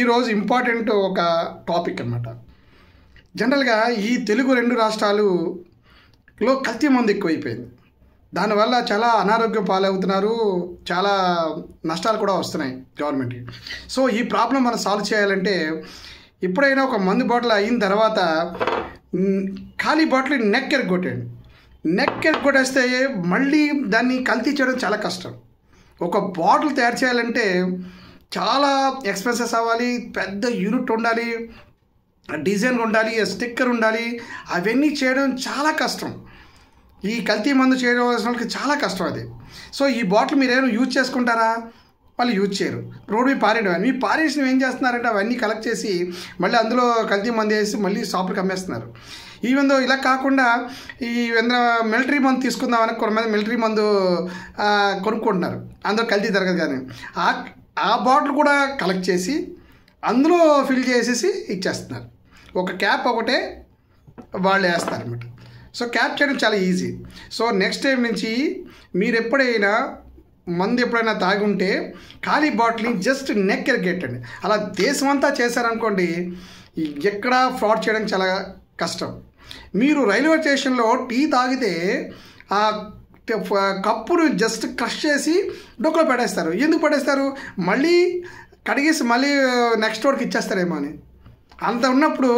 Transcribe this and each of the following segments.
ఈరోజు ఇంపార్టెంట్ ఒక టాపిక్ అనమాట. జనరల్గా ఈ తెలుగు 2 రాష్ట్రాలలో కల్తీ మందు ఎక్కువైపోయింది. దానివల్ల చాలా అనారోగ్యం పాలవుతున్నారు, చాలా నష్టాలు కూడా వస్తున్నాయి గవర్నమెంట్కి. సో ఈ ప్రాబ్లం మనం సాల్వ్ చేయాలంటే ఎప్పుడైనా ఒక మందు బాటిల్ అయిన తర్వాత ఖాళీ బాటిల్ నెక్ ఎరగొట్టండి. నెక్ ఎరగొట్టేస్తే మళ్ళీ దాన్ని కల్తీ చేయడం చాలా కష్టం. ఒక బాటిల్ తయారు చేయాలంటే చాలా ఎక్స్పెన్సెస్ అవ్వాలి, పెద్ద యూనిట్ ఉండాలి, డిజైన్ ఉండాలి, స్టిక్కర్ ఉండాలి. అవన్నీ చేయడం చాలా కష్టం. ఈ కల్తీ మందు చేయడం వాళ్ళకి చాలా కష్టం అది. సో ఈ బాటిల్ మీరు ఏమైనా యూజ్ చేసుకుంటారా? వాళ్ళు యూజ్ చేయరు. రోడ్డు మీద పారేయడం. మీ పారేసినవి ఏం చేస్తున్నారంటే అవన్నీ కలెక్ట్ చేసి మళ్ళీ అందులో కల్తీ మందు వేసి మళ్ళీ షాపులకు అమ్మేస్తున్నారు. ఈవెన్ దో ఇలా కాకుండా ఈ మిలిటరీ మందు తీసుకుందామని కొంతమంది మిలిటరీ మందు కొనుక్కుంటున్నారు. అందులో కల్తీ జరగదు. కానీ ఆ బాటిల్ కూడా కలెక్ట్ చేసి అందులో ఫిల్ చేసేసి ఇచ్చేస్తున్నారు. ఒక క్యాప్ ఒకటే వాళ్ళు వేస్తారన్నమాట. సో క్యాప్ చేయడం చాలా ఈజీ. సో నెక్స్ట్ టైం నుంచి మీరు ఎప్పుడైనా తాగి ఉంటే ఖాళీ బాటిల్ని జస్ట్ నెక్ ఎరగెట్టండి. అలా దేశమంతా చేశారనుకోండి, ఎక్కడ ఫ్రాడ్ చేయడం చాలా కష్టం. మీరు రైల్వే స్టేషన్లో టీ తాగితే ఆ కప్పును జస్ట్ క్రష్ చేసి డొక్కలో పడేస్తారు. ఎందుకు పడేస్తారు? మళ్ళీ కడిగేసి మళ్ళీ నెక్స్ట్ వాడికి ఇచ్చేస్తారేమో అని. అంత ఉన్నప్పుడు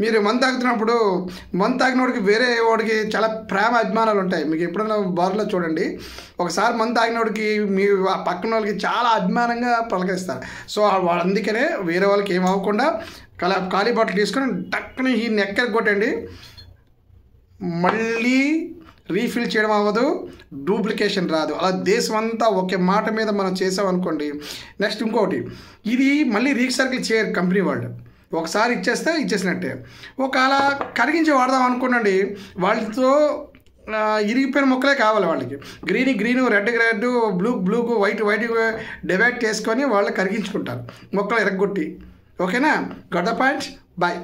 మీరు మందు తాగుతున్నప్పుడు మందు తాగినోడికి వేరే వాడికి చాలా ప్రేమ అభిమానాలు ఉంటాయి. మీకు ఎప్పుడైనా బార్లో చూడండి, ఒకసారి మందు తాగినోడికి మీ పక్కన వాళ్ళకి చాలా అభిమానంగా పలకరిస్తారు. సో వాళ్ళు అందుకనే వేరే వాళ్ళకి ఏం అవ్వకుండా ఖాళీ బాటిల్ తీసుకొని టక్కుని ఈ నెక్కర్ కొట్టండి. మళ్ళీ రీఫిల్ చేయడం అవ్వదు, డూప్లికేషన్ రాదు. అలా దేశం అంతా ఒకే మాట మీద మనం చేసామనుకోండి. నెక్స్ట్ ఇంకోటి, ఇది మళ్ళీ రీసైకిల్ చేయరు కంపెనీ వాళ్ళు. ఒకసారి ఇచ్చేసినట్టే. ఒకవేళ కరిగించి వాడదాం అనుకోండి, వాళ్ళతో ఇరిగిపోయిన మొక్కలే కావాలి వాళ్ళకి. గ్రీను, రెడ్, బ్లూకు, వైట్ డివైడ్ చేసుకొని వాళ్ళు కరిగించుకుంటారు మొక్కలు ఎరగొట్టి. ఓకేనా? Got the point. బాయ్.